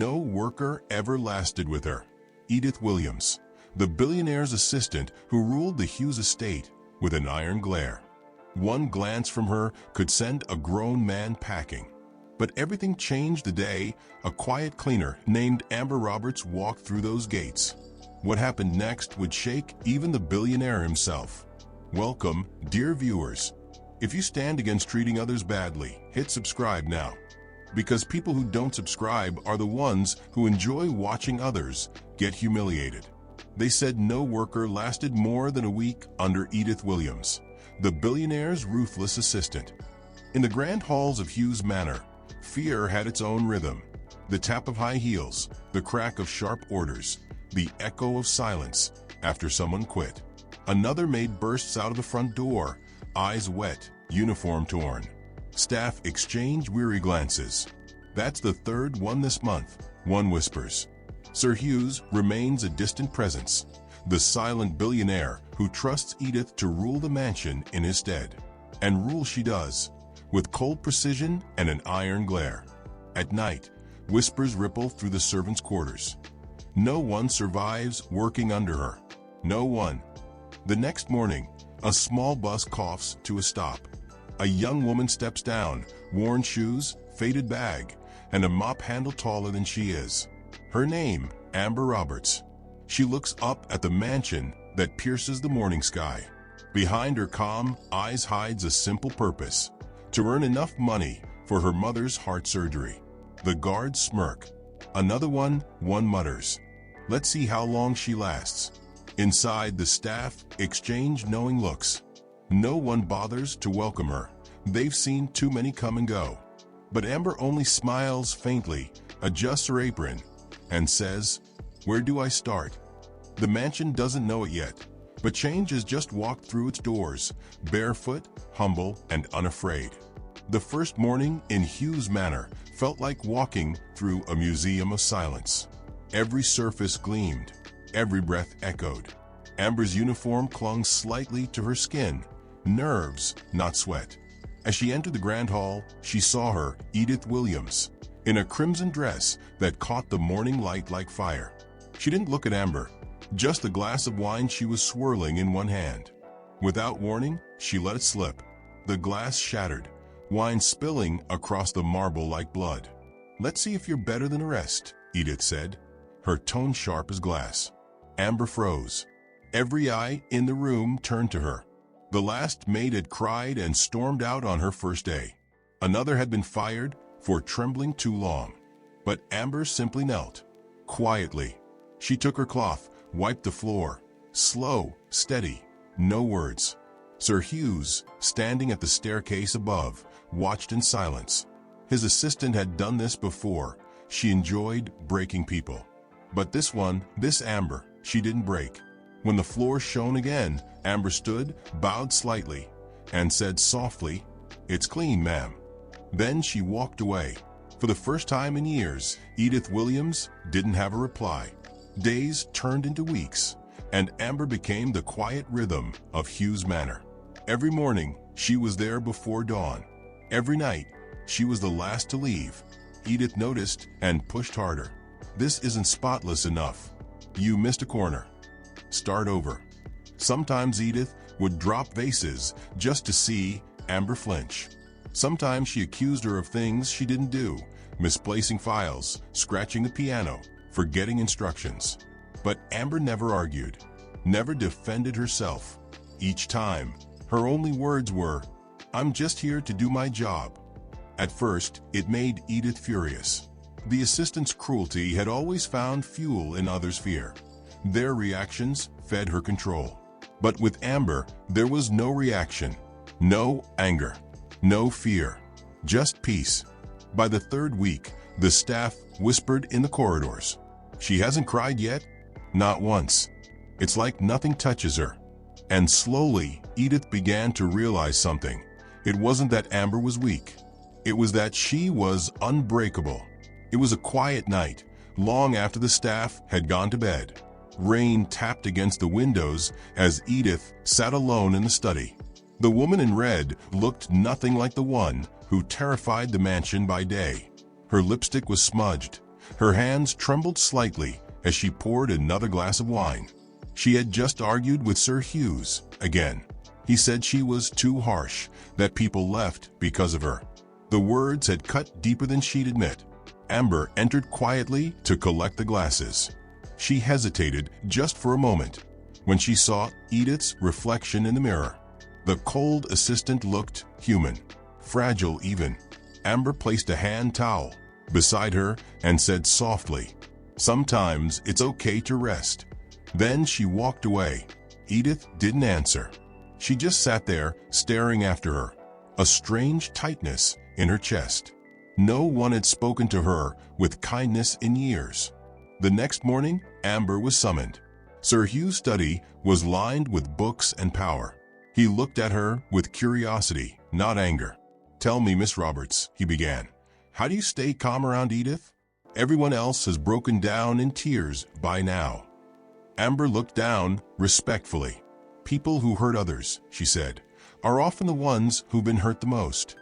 no worker ever lasted with her. Edith Williams, the billionaire's assistant who ruled the Hughes estate with an iron glare. One glance from her could send a grown man packing. But everything changed the day a quiet cleaner named Amber Roberts walked through those gates. What happened next would shake even the billionaire himself. Welcome, dear viewers. If you stand against treating others badly, hit subscribe now. Because people who don't subscribe are the ones who enjoy watching others get humiliated. They said no worker lasted more than a week under Edith Williams, the billionaire's ruthless assistant. In the grand halls of Hughes Manor, fear had its own rhythm. The tap of high heels, the crack of sharp orders, the echo of silence after someone quit. Another maid bursts out of the front door, eyes wet, uniform torn. Staff exchange weary glances. That's the third one this month, one whispers. Sir Hughes remains a distant presence, the silent billionaire who trusts Edith to rule the mansion in his stead. And rule she does, with cold precision and an iron glare. At night, whispers ripple through the servants' quarters. No one survives working under her. No one. The next morning, a small bus coughs to a stop. A young woman steps down, worn shoes, faded bag, and a mop handle taller than she is. Her name, Amber Roberts. She looks up at the mansion that pierces the morning sky. Behind her calm eyes hides a simple purpose: to earn enough money for her mother's heart surgery. The guards smirk. Another one mutters. Let's see how long she lasts. Inside, the staff exchange knowing looks. No one bothers to welcome her. They've seen too many come and go. But Amber only smiles faintly, adjusts her apron, and says, "Where do I start?" The mansion doesn't know it yet, but change has just walked through its doors, barefoot, humble, and unafraid. The first morning in Hughes Manor felt like walking through a museum of silence. Every surface gleamed, every breath echoed. Amber's uniform clung slightly to her skin, nerves, not sweat. As she entered the grand hall, she saw her, Edith Williams, in a crimson dress that caught the morning light like fire. She didn't look at Amber, just the glass of wine she was swirling in one hand. Without warning, she let it slip. The glass shattered, wine spilling across the marble like blood. "Let's see if you're better than the rest," Edith said, her tone sharp as glass. Amber froze. Every eye in the room turned to her. The last maid had cried and stormed out on her first day. Another had been fired for trembling too long. But Amber simply knelt. Quietly, she took her cloth, wiped the floor. Slow, steady, no words. Sir Hughes, standing at the staircase above, watched in silence. His assistant had done this before. She enjoyed breaking people. But this Amber, she didn't break. When the floor shone again, Amber stood, bowed slightly, and said softly, "It's clean, ma'am." Then she walked away. For the first time in years, Edith Williams didn't have a reply. Days turned into weeks, and Amber became the quiet rhythm of Hughes Manor. Every morning, she was there before dawn. Every night, she was the last to leave. Edith noticed and pushed harder. "This isn't spotless enough. You missed a corner. Start over." Sometimes Edith would drop vases just to see Amber flinch. Sometimes she accused her of things she didn't do, misplacing files, scratching the piano, forgetting instructions. But Amber never argued, never defended herself. Each time, her only words were, "I'm just here to do my job." At first, it made Edith furious. The assistant's cruelty had always found fuel in others' fear. Their reactions fed her control. But with Amber, there was no reaction, no anger, no fear, just peace. By the third week, the staff whispered in the corridors, "She hasn't cried yet? Not once. It's like nothing touches her." And slowly, Edith began to realize something. It wasn't that Amber was weak. It was that she was unbreakable. It was a quiet night, long after the staff had gone to bed. Rain tapped against the windows as Edith sat alone in the study. The woman in red looked nothing like the one who terrified the mansion by day. Her lipstick was smudged, Her hands trembled slightly as she poured another glass of wine. She had just argued with Sir Hughes again. He said she was too harsh, that people left because of her. The words had cut deeper than she'd admit. Amber entered quietly to collect the glasses. She hesitated just for a moment when she saw Edith's reflection in the mirror. The cold assistant looked human, fragile even. Amber placed a hand towel beside her and said softly, "Sometimes it's okay to rest." Then she walked away. Edith didn't answer. She just sat there, staring after her, a strange tightness in her chest. No one had spoken to her with kindness in years. The next morning, Amber was summoned. Sir Hugh's study was lined with books and power. He looked at her with curiosity, not anger. "Tell me, Miss Roberts," he began, "how do you stay calm around Edith? Everyone else has broken down in tears by now." Amber looked down respectfully. "People who hurt others," she said, "are often the ones who've been hurt the most."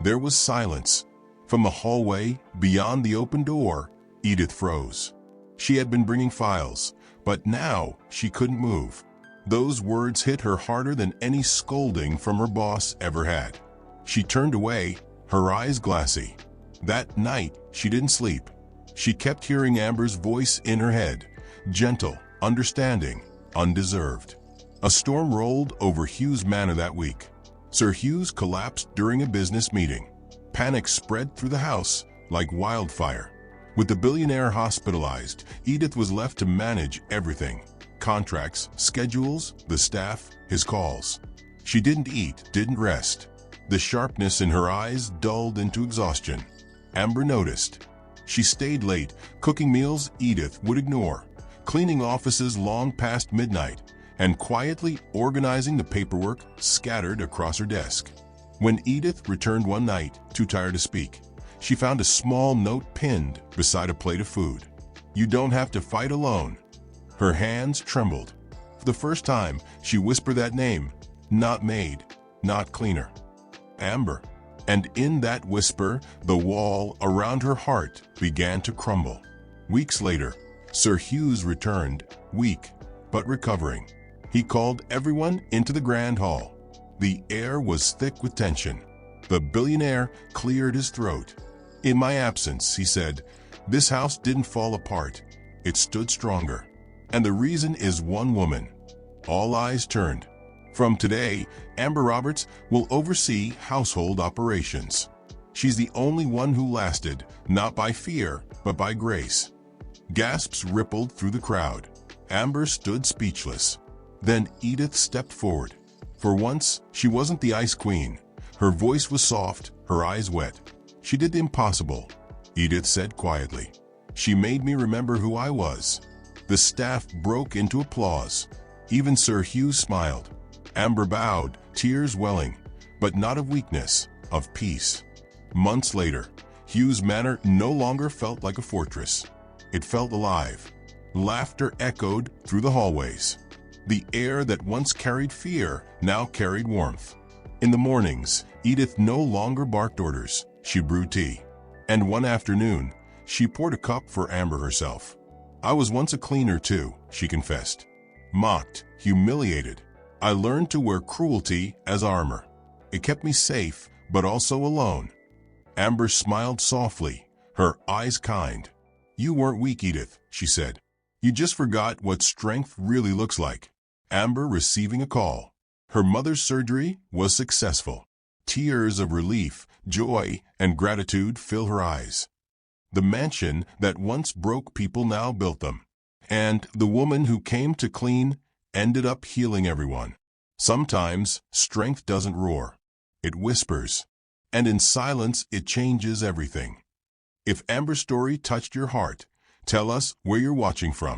There was silence. From the hallway, beyond the open door, Edith froze. She had been bringing files, but now she couldn't move. Those words hit her harder than any scolding from her boss ever had. She turned away, her eyes glassy. That night, she didn't sleep. She kept hearing Amber's voice in her head, gentle, understanding, undeserved. A storm rolled over Hughes Manor that week. Sir Hughes collapsed during a business meeting. Panic spread through the house like wildfire. With the billionaire hospitalized, Edith was left to manage everything: contracts, schedules, the staff, his calls. She didn't eat, didn't rest. The sharpness in her eyes dulled into exhaustion. Amber noticed. She stayed late, cooking meals Edith would ignore, cleaning offices long past midnight, and quietly organizing the paperwork scattered across her desk. When Edith returned one night, too tired to speak, she found a small note pinned beside a plate of food. "You don't have to fight alone." Her hands trembled. For the first time, she whispered that name: not maid, not cleaner. Amber. And in that whisper, the wall around her heart began to crumble. Weeks later, Sir Hughes returned, weak but recovering. He called everyone into the grand hall. The air was thick with tension. The billionaire cleared his throat. "In my absence," he said, "this house didn't fall apart. It stood stronger. And the reason is one woman." All eyes turned. From today, Amber Roberts will oversee household operations. She's the only one who lasted, not by fear, but by grace. Gasps rippled through the crowd. Amber stood speechless. Then Edith stepped forward. For once, she wasn't the ice queen. Her voice was soft, her eyes wet. "She did the impossible," Edith said quietly. "She made me remember who I was." The staff broke into applause. Even Sir Hughes smiled. Amber bowed, tears welling, but not of weakness, of peace. Months later, Hughes Manor no longer felt like a fortress. It felt alive. Laughter echoed through the hallways. The air that once carried fear now carried warmth. In the mornings, Edith no longer barked orders. She brewed tea. And one afternoon, she poured a cup for Amber herself. "I was once a cleaner too," she confessed. "Mocked, humiliated. I learned to wear cruelty as armor. It kept me safe, but also alone." Amber smiled softly, her eyes kind. "You weren't weak, Edith," she said. "You just forgot what strength really looks like." Amber receiving a call. Her mother's surgery was successful. Tears of relief, joy, and gratitude fill her eyes. The mansion that once broke people now built them. And the woman who came to clean ended up healing everyone. Sometimes strength doesn't roar. It whispers. And in silence it changes everything. If Amber's story touched your heart, tell us where you're watching from.